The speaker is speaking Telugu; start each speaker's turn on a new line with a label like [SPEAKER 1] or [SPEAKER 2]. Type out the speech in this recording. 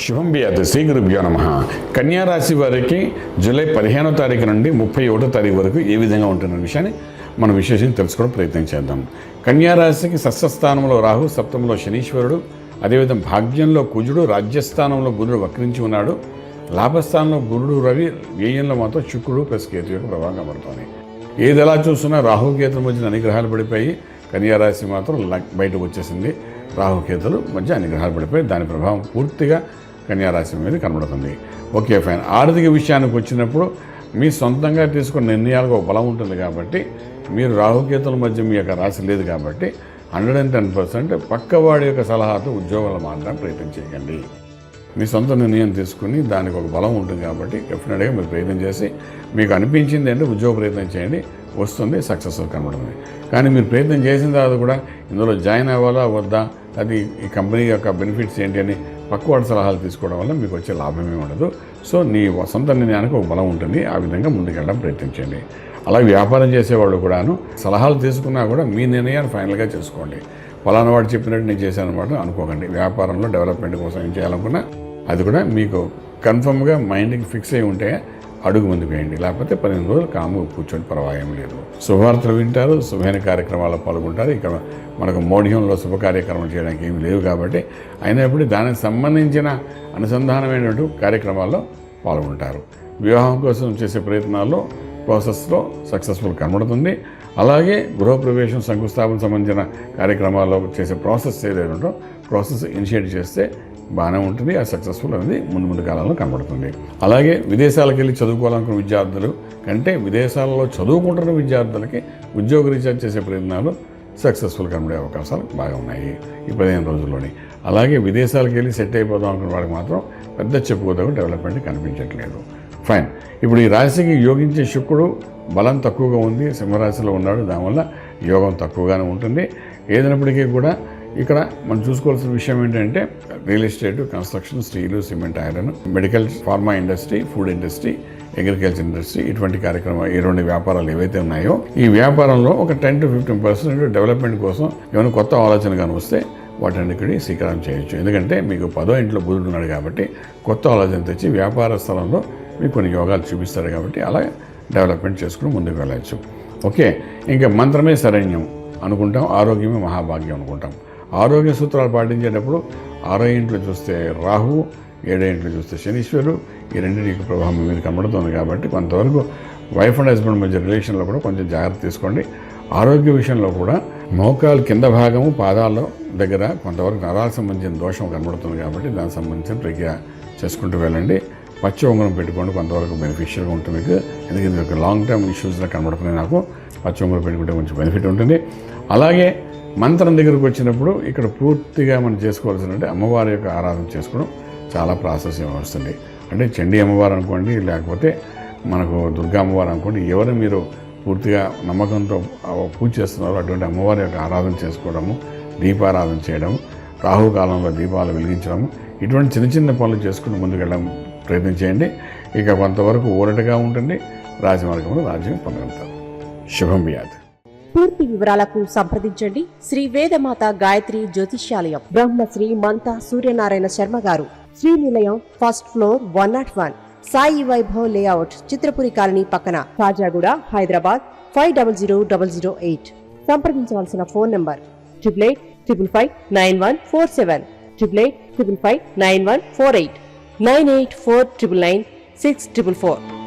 [SPEAKER 1] శుభం వ్యాధి శ్రీ గురుభ్యో నమః. కన్యా రాశి వారికి జూలై 15వ తారీఖు నుండి 31వ తారీఖు వరకు ఏ విధంగా ఉంటున్న విషయాన్ని మనం విశేషంగా తెలుసుకోవడం ప్రయత్నం చేద్దాం. కన్యా రాశికి షష్ఠస్థానంలో రాహు, సప్తమంలో శనీశ్వరుడు, అదేవిధంగా భాగ్యంలో కుజుడు, రాజ్యస్థానంలో బుధుడు వక్రించి ఉన్నాడు. లాభస్థానంలో గురుడు, రవి, వ్యయంలో మాత్రం శుక్రుడు ప్లస్ కేతు యొక్క ప్రభావం కనబడుతుంది. ఏది ఎలా చూస్తున్నా రాహుకేతుల మధ్యన అనుగ్రహాలు పడిపోయి కన్యా రాశి మాత్రం బయటకు వచ్చేసింది. రాహుకేతులు మధ్య అనుగ్రహాలు పడిపోయి దాని ప్రభావం పూర్తిగా కన్యా రాశి మీద కనబడుతుంది. Okay, fine. ఆర్థిక విషయానికి వచ్చినప్పుడు మీ సొంతంగా తీసుకున్న నిర్ణయాలకు ఒక బలం ఉంటుంది కాబట్టి మీరు రాహుకేతుల మధ్య మీ యొక్క రాశి లేదు కాబట్టి 110% పక్కవాడి యొక్క సలహాతో ఉద్యోగాలు మారడానికి ప్రయత్నం చేయకండి. మీ సొంత నిర్ణయం తీసుకుని దానికి ఒక బలం ఉంటుంది కాబట్టి డెఫినెట్గా మీరు ప్రయత్నం చేసి మీకు అనిపించింది అంటే ఉద్యోగ ప్రయత్నం చేయండి, వస్తుంది, సక్సెస్ఫుల్ కనబడుతుంది. కానీ మీరు ప్రయత్నం చేసిన తర్వాత కూడా ఇందులో జాయిన్ అవ్వాలా వద్దా, అది ఈ కంపెనీ యొక్క బెనిఫిట్స్ ఏంటి అని పక్కవాడి సలహాలు తీసుకోవడం వల్ల మీకు వచ్చే లాభమే ఉండదు. సో నీ సొంత నిర్ణయానికి ఒక బలం ఉంటుంది. ఆ విధంగా ముందుకెళ్ళడం ప్రయత్నించండి. అలాగే వ్యాపారం చేసేవాళ్ళు కూడాను సలహాలు తీసుకున్నా కూడా మీ నిర్ణయాన్ని ఫైనల్గా చేసుకోండి. ఫలానా వాడు చెప్పినట్టు నేను చేశాను అనమాట అనుకోకండి. వ్యాపారంలో డెవలప్మెంట్ కోసం ఏం చేయాలనుకున్నా అది కూడా మీకు కన్ఫర్మ్గా మైండ్కి ఫిక్స్ అయి ఉంటే అడుగు ముందుకు వేయండి. లేకపోతే 15 రోజులు కాముగా కూర్చొని పర్వాయం లేదు. శుభవార్తలు వింటారు, శుభమైన కార్యక్రమాల్లో పాల్గొంటారు. ఇక్కడ మనకు మోఢ్యంలో శుభ కార్యక్రమం చేయడానికి ఏమి లేవు కాబట్టి అయినప్పుడు దానికి సంబంధించిన అనుసంధానమైనటువంటి కార్యక్రమాల్లో పాల్గొంటారు. వివాహం కోసం చేసే ప్రయత్నాల్లో ప్రాసెస్లో సక్సెస్ఫుల్ కనబడుతుంది. అలాగే గృహప్రవేశం, శంకుస్థాపన సంబంధించిన కార్యక్రమాల్లో చేసే ప్రాసెస్ ఏదైనా ప్రాసెస్ ఇనిషియేట్ చేస్తే బాగానే ఉంటుంది. ఆ సక్సెస్ఫుల్ అనేది ముందు కాలంలో కనబడుతుంది. అలాగే విదేశాలకు వెళ్ళి చదువుకోవాలనుకున్న విద్యార్థులు కంటే విదేశాలలో చదువుకుంటున్న విద్యార్థులకి ఉద్యోగ రీఛార్జ్ చేసే ప్రయత్నాలు సక్సెస్ఫుల్ కనబడే అవకాశాలు బాగా ఉన్నాయి ఈ 15 రోజుల్లోని. అలాగే విదేశాలకు వెళ్ళి సెట్ అయిపోదాం అనుకున్న వాడికి మాత్రం పెద్ద చెప్పుకోదగ్గ డెవలప్మెంట్ కనిపించట్లేదు. ఫైన్. ఇప్పుడు ఈ రాశికి యోగించే శుక్రుడు బలం తక్కువగా ఉంది, సింహరాశిలో ఉన్నాడు. దానివల్ల యోగం తక్కువగానే ఉంటుంది. ఏదైనప్పటికీ కూడా ఇక్కడ మనం చూసుకోవాల్సిన విషయం ఏంటంటే real estate, construction, steel, cement, iron, medical, pharma industry, food industry, agriculture industry, ఇటువంటి కార్యక్రమాలు ఈ 2 వ్యాపారాలు ఏవైతే ఉన్నాయో ఈ వ్యాపారంలో ఒక 10 to 15% డెవలప్మెంట్ కోసం ఏమైనా కొత్త ఆలోచన కానీ వస్తే వాటన్నిటికీ స్వీకారం చేయొచ్చు. ఎందుకంటే మీకు 10వ ఇంట్లో బుధుడు ఉన్నాడు కాబట్టి కొత్త ఆలోచన తెచ్చి వ్యాపార స్థలంలో మీకు కొన్ని యోగాలు చూపిస్తాడు కాబట్టి అలా డెవలప్మెంట్ చేసుకుని ముందుకు వెళ్ళచ్చు. ఓకే, ఇంకా మంత్రమే శరణ్యం అనుకుంటాం, ఆరోగ్యమే మహాభాగ్యం అనుకుంటాం. ఆరోగ్య సూత్రాలు పాటించేటప్పుడు 6వ ఇంట్లో చూస్తే రాహు, 7వ ఇంట్లో చూస్తే శనీశ్వరుడు, ఈ రెండింటికి ప్రభావం మీద కనబడుతుంది కాబట్టి కొంతవరకు వైఫ్ అండ్ హస్బెండ్ మధ్య రిలేషన్లో కూడా కొంచెం జాగ్రత్త తీసుకోండి. ఆరోగ్య విషయంలో కూడా మోకాలు కింద భాగము, పాదాల దగ్గర కొంతవరకు నరాలకు సంబంధించిన దోషం కనబడుతుంది కాబట్టి దానికి సంబంధించిన ప్రక్రియ చేసుకుంటూ వెళ్ళండి. పచ్చి ఉంగరం పెట్టుకోండి, కొంతవరకు బెనిఫిషియల్గా ఉంటుంది మీకు. ఎందుకంటే ఒక లాంగ్ టర్మ్ ఇష్యూస్లో కనబడుతున్నాయి. నాకు పచ్చి ఉంగరం పెట్టుకుంటే కొంచెం బెనిఫిట్ ఉంటుంది. అలాగే మంత్రం దగ్గరకు వచ్చినప్పుడు ఇక్కడ పూర్తిగా మనం చేసుకోవాల్సినట్టు అమ్మవారి యొక్క ఆరాధన చేసుకోవడం చాలా ప్రాసెస్ వస్తుంది. అంటే చండీ అమ్మవారు అనుకోండి, లేకపోతే మనకు దుర్గా అమ్మవారు అనుకోండి, ఎవరు మీరు పూర్తిగా నమ్మకంతో పూజ చేస్తున్నారో అటువంటి అమ్మవారి యొక్క ఆరాధన చేసుకోవడము, దీపారాధన చేయడం, రాహుకాలంలో దీపాలు వెలిగించడము, ఇటువంటి చిన్న పనులు చేసుకుని ముందుకెళ్ళడం ప్రయత్నం చేయండి. ఇక కొంతవరకు ఊరటగా ఉంటుంది. రాజమార్గంలో రాజ్యం పొందగలుగుతారు. శుభం వ్యాధి.
[SPEAKER 2] పూర్తి వివరాలకు సంప్రదించండి శ్రీ వేదమాత గాయత్రి జ్యోతిష్యాలయం, బ్రహ్మశ్రీ మంతా సూర్యనారాయణ శర్మ గారు, Srinilayam, first floor, 101, Sai Vaibhav layout, Chitrapuri colony పక్కన, కాజాగూడ, హైదరాబాద్ 500008. సంప్రదించవలసిన ఫోన్ నంబర్ 8855559147, 8855559148, 98499644.